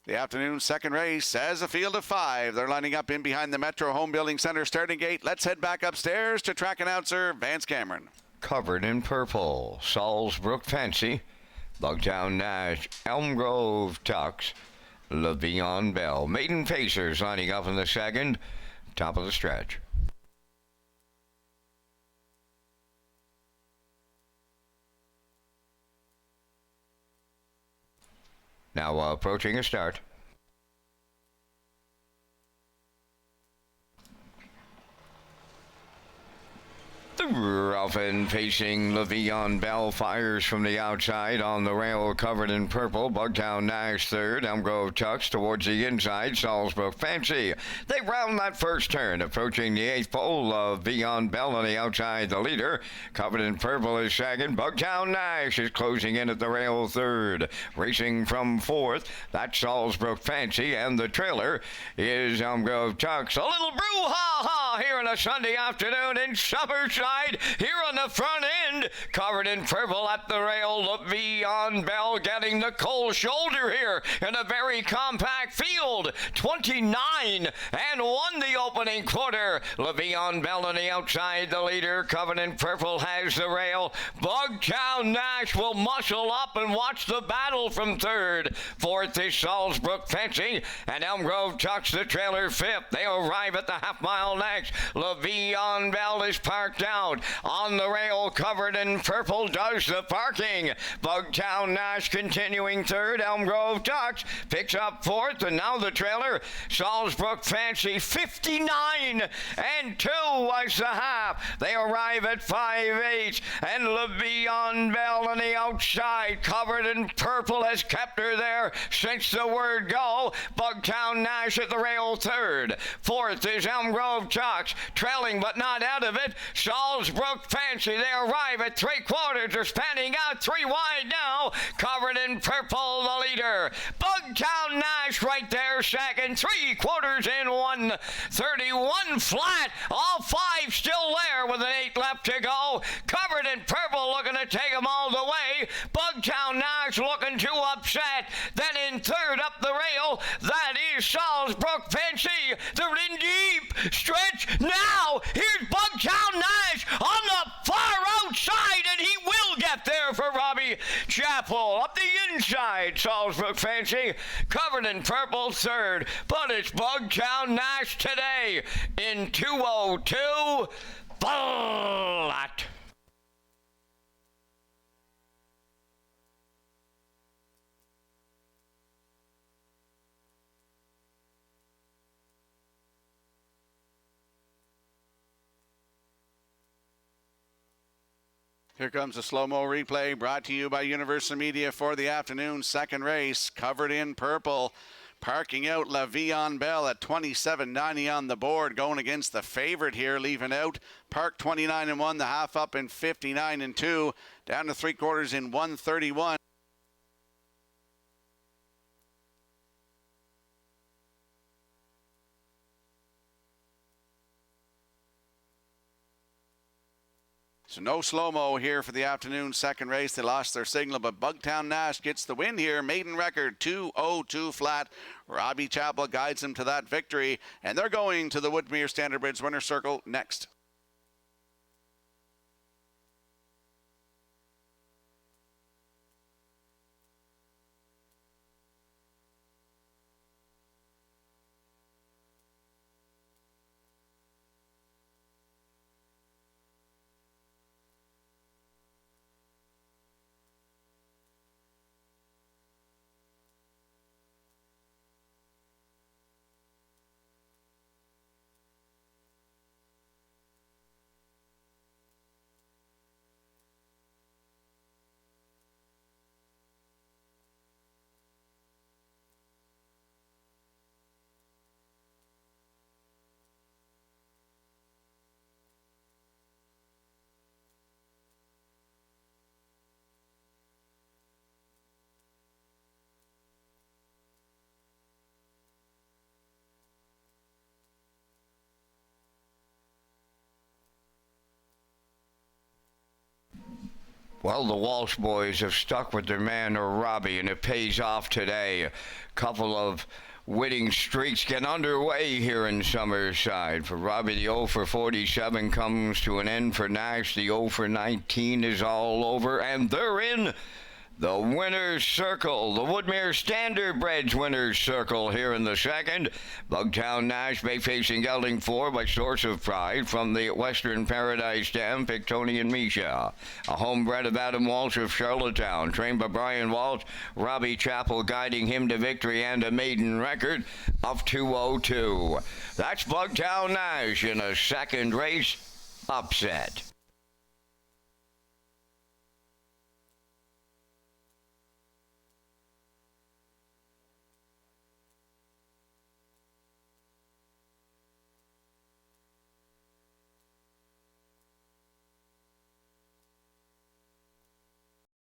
The afternoon second race as a field of 5. They're lining up in behind the Metro Home Building Center starting gate. Let's head back upstairs to track announcer Vance Cameron. Covered in purple, Salisbrook Fancy, Bugtown Nash, Elm Grove Tux, Le'Veon Bell. Maiden Pacers lining up in the second, top of the stretch. Now approaching a start. Ralphin facing Le'Veon Bell fires from the outside on the rail, covered in purple. Bugtown Nash third. Elm Grove Tux towards the inside. Salisbrook Fancy. They round that first turn, approaching the 8th pole. Le'Veon Bell on the outside, the leader. Covered in purple is second. Bugtown Nash is closing in at the rail third. Racing from 4th, that's Salisbrook Fancy, and the trailer is Elm Grove Tux. A little brouhaha here on a Sunday afternoon in Summerside. Here on the front end, covered in purple at the rail, Le'Veon Bell getting the cold shoulder here in a very compact field. 29 and won the opening quarter. Le'Veon Bell on the outside, the leader. Covered in purple has the rail. Bugtown Nash will muscle up and watch the battle from third. Fourth is Salisbrook Fancy, and Elm Grove Tux the trailer fifth. They arrive at the half-mile next. Le'Veon Bell is parked out. On the rail, covered in purple, does the parking. Bugtown Nash continuing third. Elm Grove Tux picks up fourth, and now the trailer. Salisbrook Fancy 59 and 2 was the half. They arrive at 5-8, and Le'Veon Bell on the outside, covered in purple, has kept her there since the word go. Bugtown Nash at the rail third. Fourth is Elm Grove Tux, trailing but not out of it. Salisbrook Fancy, they arrive at 3/4. They're spanning out 3 wide now. Covered in purple, the leader. Bugtown Nash right there second. 3/4 in 1:31 flat. All 5 still there with an 8 left to go. Covered in purple, looking to take them all the way. Bugtown Nash looking to upset. Then in third up the rail, that is Salisbrook Fancy. They're in deep stretch now. Here's Bugtown Nash on the far outside, and he will get there for Robbie Chappell. Up the inside, Salisbrook Fancy, covered in purple third. But it's Bugtown Nash today in 2:02 flat. Here comes a slow-mo replay brought to you by Universal Media for the afternoon second race. Covered in purple. Parking out Le'Veon Bell at 27.90 on the board. Going against the favorite here, leaving out. Park 29 and 1, the half up in 59 and 2. Down to 3/4 in 1:31. So no slow-mo here for the afternoon second race. They lost their signal, but Bugtown Nash gets the win here. Maiden record 2:02 flat. Robbie Chappell guides them to that victory, and they're going to the Woodmere Standard Bridge winner circle next. Well, the Walsh boys have stuck with their man Robbie, and it pays off today. Couple of winning streaks get underway here in Summerside. For Robbie, the 0 for 47 comes to an end. For Nash, the 0 for 19 is all over, and they're in the winner's circle, the Woodmere Standardbreds winner's circle here in the second. Bugtown Nash Bay facing Gelding 4 by Source of Pride from the Western Paradise Dam, Pictonian Misha. A homebred of Adam Walsh of Charlottetown, trained by Brian Walsh, Robbie Chappell guiding him to victory and a maiden record of 2:02. That's Bugtown Nash in a second race upset.